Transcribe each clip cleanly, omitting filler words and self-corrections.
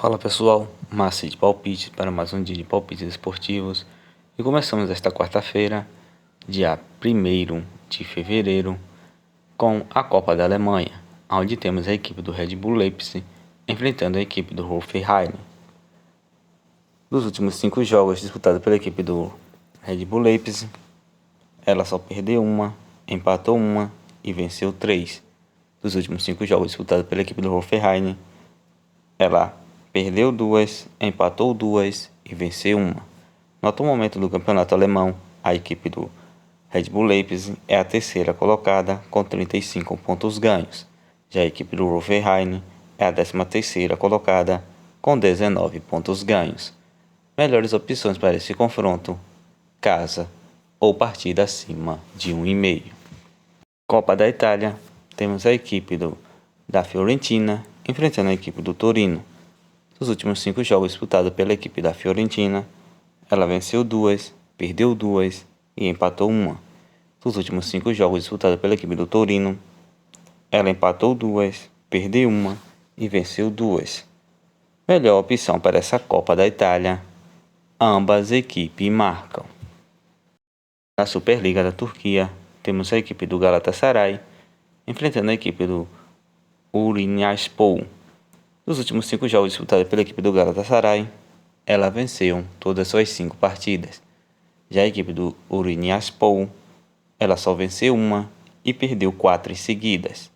Fala pessoal, Márcio de Palpite para mais um dia de palpites esportivos e começamos esta quarta-feira, dia 1º de fevereiro, com a Copa da Alemanha, onde temos a equipe do Red Bull Leipzig enfrentando a equipe do Hoffenheim. Dos últimos 5 jogos disputados pela equipe do Red Bull Leipzig, ela só perdeu uma, empatou uma e venceu 3. Dos últimos 5 jogos disputados pela equipe do Hoffenheim, ela perdeu 2, empatou 2 e venceu 1. No atual momento do campeonato alemão, a equipe do Red Bull Leipzig é a terceira colocada com 35 pontos ganhos. Já a equipe do Hoffenheim é a 13ª colocada com 19 pontos ganhos. Melhores opções para esse confronto: casa ou partida acima de 1,5. Copa da Itália, temos a equipe da Fiorentina enfrentando a equipe do Torino. Dos últimos 5 jogos disputados pela equipe da Fiorentina, ela venceu 2, perdeu 2 e empatou 1. Dos últimos 5 jogos disputados pela equipe do Torino, ela empatou 2, perdeu 1 e venceu 2. Melhor opção para essa Copa da Itália: ambas equipes marcam. Na Superliga da Turquia, temos a equipe do Galatasaray enfrentando a equipe do Urinyspor. Nos últimos 5 jogos disputados pela equipe do Galatasaray, ela venceu todas as suas 5 partidas. Já a equipe do Urinyspor, ela só venceu 1 e perdeu 4 seguidas.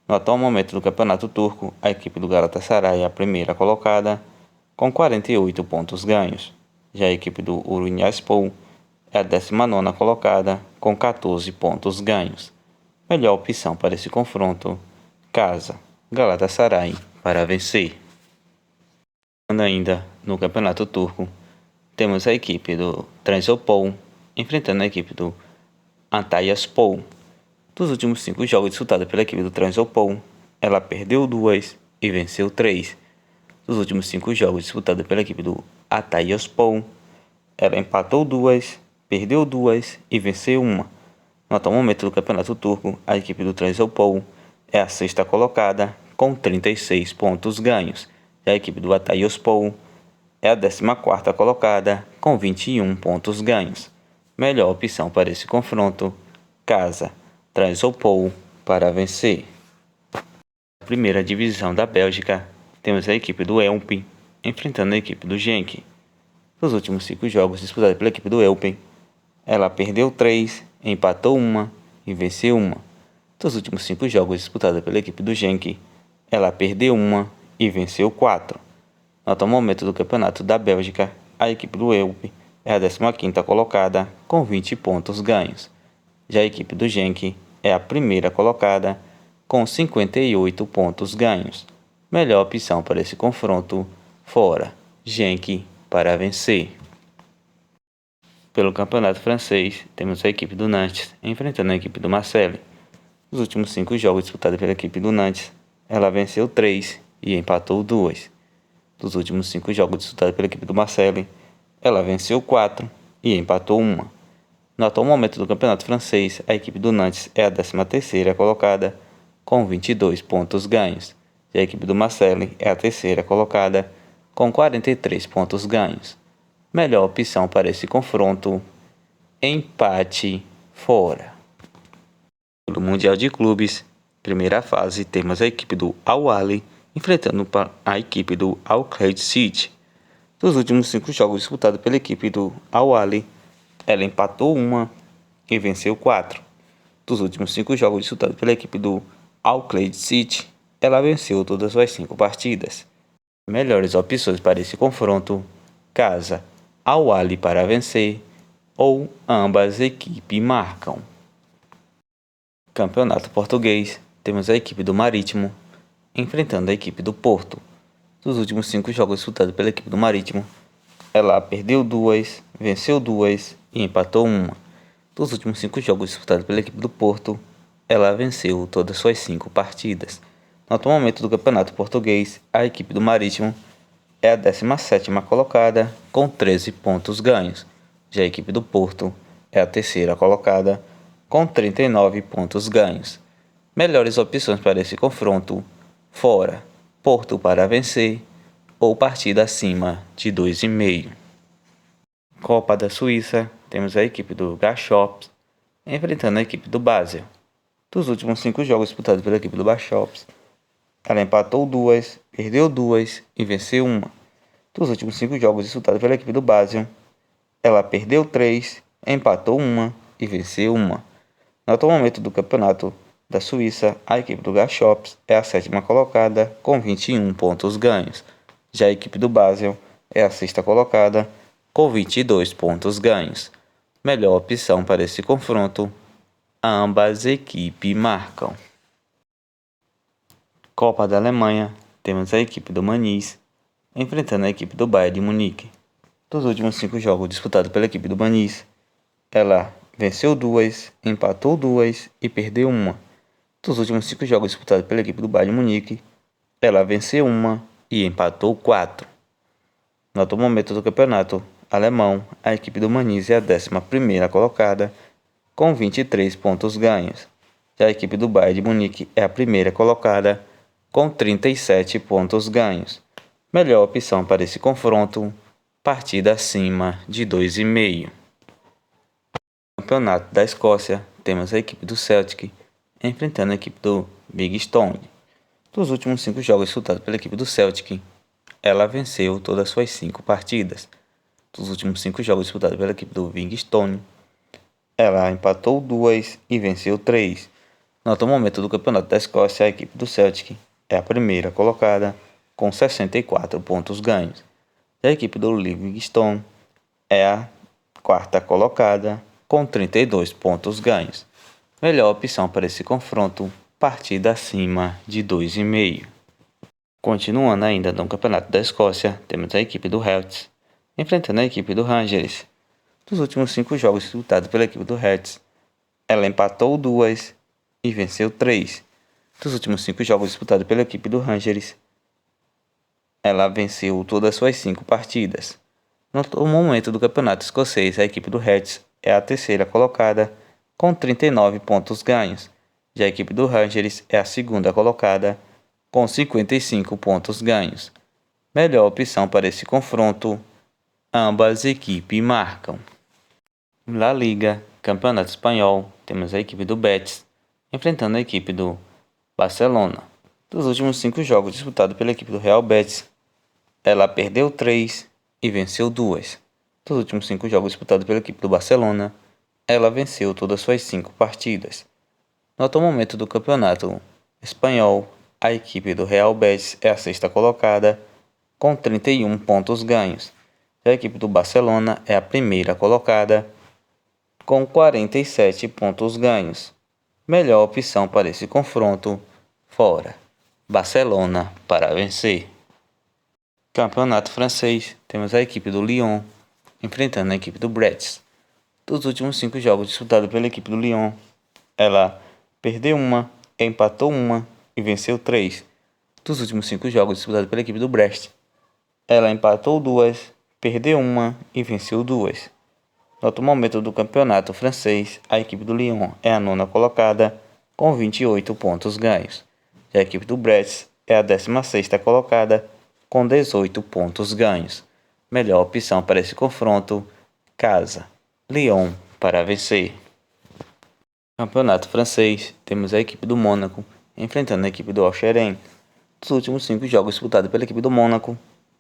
No atual momento do campeonato turco, a equipe do Galatasaray é a primeira colocada com 48 pontos ganhos. Já a equipe do Urinyspor é a 19ª colocada com 14 pontos ganhos. Melhor opção para esse confronto: casa, Galatasaray para vencer. Ainda no campeonato turco, temos a equipe do Trabzonspor enfrentando a equipe do Antalyaspor. Dos últimos 5 jogos disputados pela equipe do Trabzonspor, ela perdeu 2 e venceu 3. Dos últimos 5 jogos disputados pela equipe do Antalyaspor, ela empatou 2, perdeu 2 e venceu 1. No atual momento do campeonato turco, a equipe do Trabzonspor é a 6ª colocada com 36 pontos ganhos. Já a equipe do Antalyaspor é a 14ª colocada com 21 pontos ganhos. Melhor opção para esse confronto: casa, Trabzonspor para vencer. Na primeira divisão da Bélgica, temos a equipe do Eupen enfrentando a equipe do Genk. Nos últimos 5 jogos disputados pela equipe do Eupen, ela perdeu 3, empatou 1 e venceu 1. Dos últimos 5 jogos disputados pela equipe do Genk, ela perdeu 1 e venceu 4. No atual momento do campeonato da Bélgica, a equipe do Eupen é a 15ª colocada com 20 pontos ganhos. Já a equipe do Genk é a primeira colocada com 58 pontos ganhos. Melhor opção para esse confronto: fora, Genk para vencer. Pelo campeonato francês, temos a equipe do Nantes enfrentando a equipe do Marseille. Nos últimos 5 jogos disputados pela equipe do Nantes, ela venceu 3 e empatou 2. Dos últimos 5 jogos disputados pela equipe do Marseille, ela venceu 4 e empatou 1. No atual momento do campeonato francês, a equipe do Nantes é a 13ª colocada com 22 pontos ganhos. Já a equipe do Marseille é a 3ª colocada com 43 pontos ganhos. Melhor opção para esse confronto: empate fora. No Mundial de Clubes, primeira fase, temos a equipe do Al-Ahly enfrentando a equipe do Al-Qad City. Dos últimos 5 jogos disputados pela equipe do Al-Ahly, ela empatou 1 e venceu 4. Dos últimos 5 jogos disputados pela equipe do Al-Qad City, ela venceu todas as suas 5 partidas. Melhores opções para esse confronto: casa, Al-Ahly para vencer ou ambas equipes marcam. Campeonato Português, temos a equipe do Marítimo enfrentando a equipe do Porto. Dos últimos 5 jogos disputados pela equipe do Marítimo, ela perdeu 2, venceu 2 e empatou 1. Dos últimos 5 jogos disputados pela equipe do Porto, ela venceu todas as suas 5 partidas. No atual momento do Campeonato Português, a equipe do Marítimo é a 17ª colocada com 13 pontos ganhos. Já a equipe do Porto é a 3ª colocada com 39 pontos ganhos. Melhores opções para esse confronto: fora, Porto para vencer ou partida acima de 2,5. Copa da Suíça, temos a equipe do Grasshopps enfrentando a equipe do Basel. Dos últimos 5 jogos disputados pela equipe do Grasshopps, ela empatou 2, perdeu 2 e venceu 1. Dos últimos 5 jogos disputados pela equipe do Basel, ela perdeu 3, empatou 1 e venceu 1. No atual momento do campeonato da Suíça, a equipe do Grasshopps é a 7ª colocada com 21 pontos ganhos. Já a equipe do Basel é a 6ª colocada com 22 pontos ganhos. Melhor opção para esse confronto, ambas equipes marcam. Copa da Alemanha, temos a equipe do Mainz enfrentando a equipe do Bayern de Munique. Dos últimos 5 jogos disputados pela equipe do Mainz, ela venceu 2, empatou 2 e perdeu 1. Dos últimos 5 jogos disputados pela equipe do Bayern de Munique, ela venceu 1 e empatou 4. No atual momento do campeonato alemão, a equipe do Mainz é a 11ª colocada com 23 pontos ganhos. Já a equipe do Bayern de Munique é a 1ª colocada com 37 pontos ganhos. Melhor opção para esse confronto, partida acima de 2,5. Campeonato da Escócia, temos a equipe do Celtic enfrentando a equipe do Big Stone. Dos últimos 5 jogos disputados pela equipe do Celtic, ela venceu todas as suas 5 partidas. Dos últimos 5 jogos disputados pela equipe do Big Stone, ela empatou 2 e venceu 3. No atual momento do campeonato da Escócia, a equipe do Celtic é a 1ª colocada com 64 pontos ganhos. Já a equipe do Livingstone é a 4ª colocada com 32 pontos ganhos. Melhor opção para esse confronto, partida acima de 2,5. Continuando ainda no campeonato da Escócia, temos a equipe do Hearts enfrentando a equipe do Rangers. Dos últimos 5 jogos disputados pela equipe do Hearts, ela empatou 2 e venceu 3. Dos últimos 5 jogos disputados pela equipe do Rangers, ela venceu todas as suas 5 partidas. No momento do campeonato escocês, a equipe do Hearts é a 3ª colocada com 39 pontos ganhos. Já a equipe do Rangers é a 2ª colocada com 55 pontos ganhos. Melhor opção para esse confronto, ambas equipes marcam. La Liga, Campeonato Espanhol, temos a equipe do Betis enfrentando a equipe do Barcelona. Dos últimos 5 jogos disputados pela equipe do Real Betis, ela perdeu 3 e venceu 2. Dos últimos 5 jogos disputados pela equipe do Barcelona, ela venceu todas as suas 5 partidas. No atual momento do campeonato espanhol, a equipe do Real Betis é a 6ª colocada com 31 pontos ganhos. Já a equipe do Barcelona é a 1ª colocada com 47 pontos ganhos. Melhor opção para esse confronto, fora. Barcelona para vencer. Campeonato francês, temos a equipe do Lyon enfrentando a equipe do Brest. Dos últimos 5 jogos disputados pela equipe do Lyon, ela perdeu 1, empatou 1 e venceu 3. Dos últimos 5 jogos disputados pela equipe do Brest, ela empatou 2, perdeu 1 e venceu 2. No atual momento do campeonato francês, a equipe do Lyon é a 9ª colocada com 28 pontos ganhos. Já a equipe do Brest é a 16ª colocada com 18 pontos ganhos. Melhor opção para esse confronto, casa. Lyon para vencer. Campeonato francês, temos a equipe do Mônaco enfrentando a equipe do Auxerre. Dos últimos 5 jogos disputados pela equipe do Mônaco,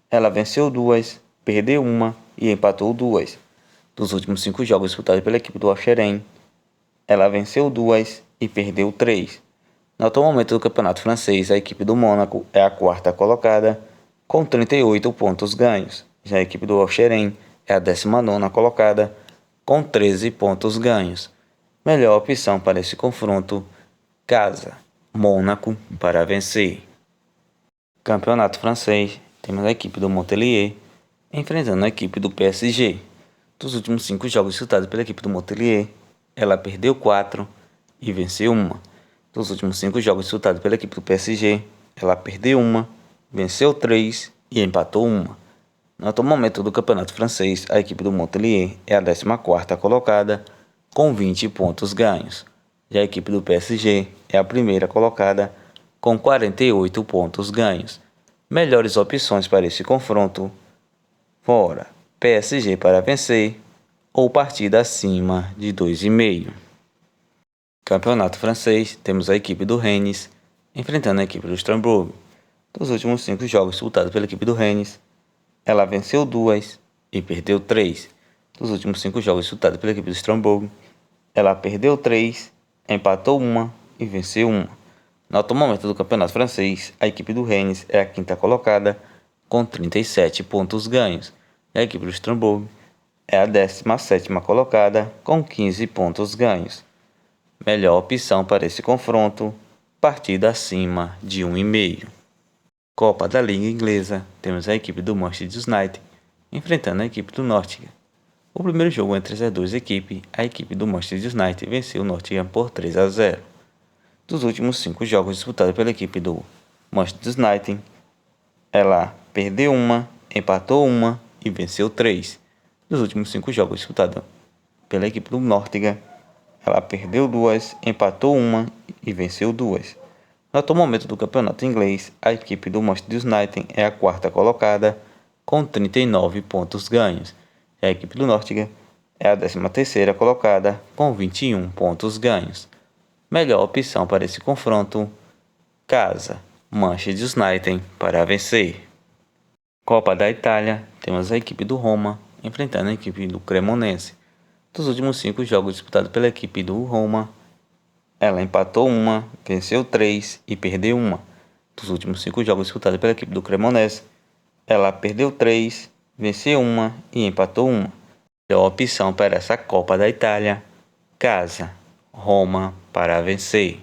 ela venceu 2, perdeu 1 e empatou 2. Dos últimos 5 jogos disputados pela equipe do Auxerre, ela venceu 2 e perdeu 3. No atual momento do campeonato francês, a equipe do Mônaco é a 4ª colocada com 38 pontos ganhos. Já a equipe do Auxerre é a 19ª colocada com 13 pontos ganhos. Melhor opção para esse confronto, casa. Mônaco para vencer. Campeonato francês, temos a equipe do Montpellier enfrentando a equipe do PSG. Dos últimos 5 jogos disputados pela equipe do Montpellier, ela perdeu 4 e venceu 1. Dos últimos 5 jogos disputados pela equipe do PSG, ela perdeu 1, venceu 3 e empatou 1. No atual momento do campeonato francês, a equipe do Montpellier é a 14ª colocada com 20 pontos ganhos. Já a equipe do PSG é a 1ª colocada com 48 pontos ganhos. Melhores opções para esse confronto: fora, PSG para vencer ou partida acima de 2,5. Campeonato francês, temos a equipe do Rennes enfrentando a equipe do Strasbourg. Dos últimos 5 jogos disputados pela equipe do Rennes, ela venceu 2 e perdeu 3. Dos últimos 5 jogos disputados pela equipe do Strasbourg, ela perdeu 3, empatou 1 e venceu 1. No atual momento do campeonato francês, a equipe do Rennes é a quinta colocada com 37 pontos ganhos. E a equipe do Strasbourg é a 17ª colocada com 15 pontos ganhos. Melhor opção para esse confronto: partida acima de 1,5. Copa da Liga Inglesa, temos a equipe do Manchester United enfrentando a equipe do Nottingham. O primeiro jogo entre as duas equipes, a equipe do Manchester United venceu o Nottingham por 3-0. Dos últimos 5 jogos disputados pela equipe do Manchester United, ela perdeu 1, empatou 1 e venceu 3. Dos últimos 5 jogos disputados pela equipe do Nottingham, ela perdeu 2, empatou 1 e venceu 2. No atual momento do campeonato inglês, a equipe do Manchester United é a quarta colocada com 39 pontos ganhos. E a equipe do Nottingham é a 13ª colocada com 21 pontos ganhos. Melhor opção para esse confronto: casa, Manchester United para vencer. Copa da Itália, temos a equipe do Roma enfrentando a equipe do Cremonese. Dos últimos 5 jogos disputados pela equipe do Roma, ela empatou 1, venceu 3 e perdeu 1. Dos últimos 5 jogos disputados pela equipe do Cremonese, ela perdeu 3, venceu 1 e empatou 1. Melhor opção para essa Copa da Itália: casa, Roma para vencer.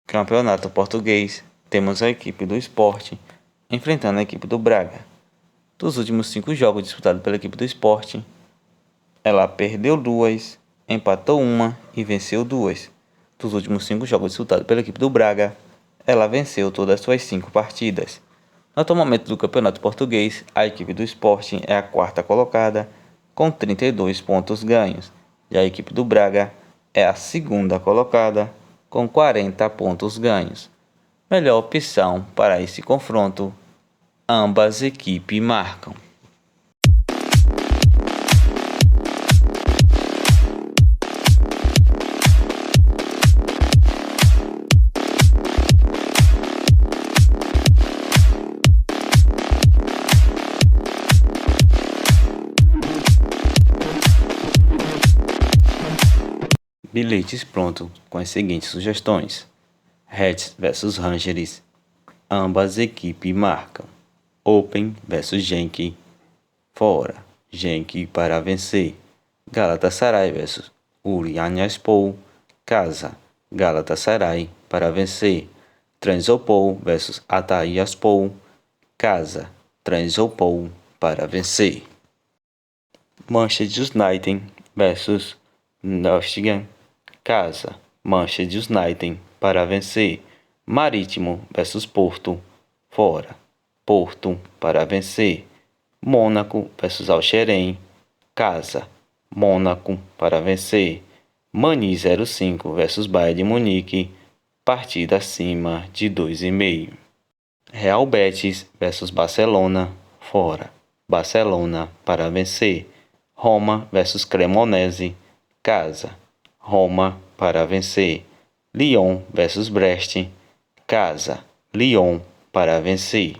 Campeonato português, temos a equipe do Sport enfrentando a equipe do Braga. Dos últimos 5 jogos disputados pela equipe do Sport, ela perdeu 2, empatou 1 e venceu 2. Dos últimos 5 jogos disputados pela equipe do Braga, ela venceu todas as suas 5 partidas. No atual momento do Campeonato Português, a equipe do Sport é a quarta colocada com 32 pontos ganhos, e a equipe do Braga é a segunda colocada com 40 pontos ganhos. Melhor opção para esse confronto: ambas equipes marcam. Bilhetes prontos com as seguintes sugestões: Reds vs Rangers, ambas equipes marcam. Open vs Genk, fora, Genk para vencer. Galatasaray vs Urianyaspor, casa, Galatasaray para vencer. Trabzonspor vs Hatayspor, casa, Trabzonspor para vencer. Manchester United vs Nottingham, casa, Manchester United para vencer. Marítimo vs Porto, fora, Porto para vencer. Mônaco vs Algerém, casa, Mônaco para vencer. Mani 05 vs Bayern de Munique, partida acima de 2,5. Real Betis vs Barcelona, fora, Barcelona para vencer. Roma vs Cremonese, casa, Roma para vencer. Lyon vs Brest, casa, Lyon para vencer.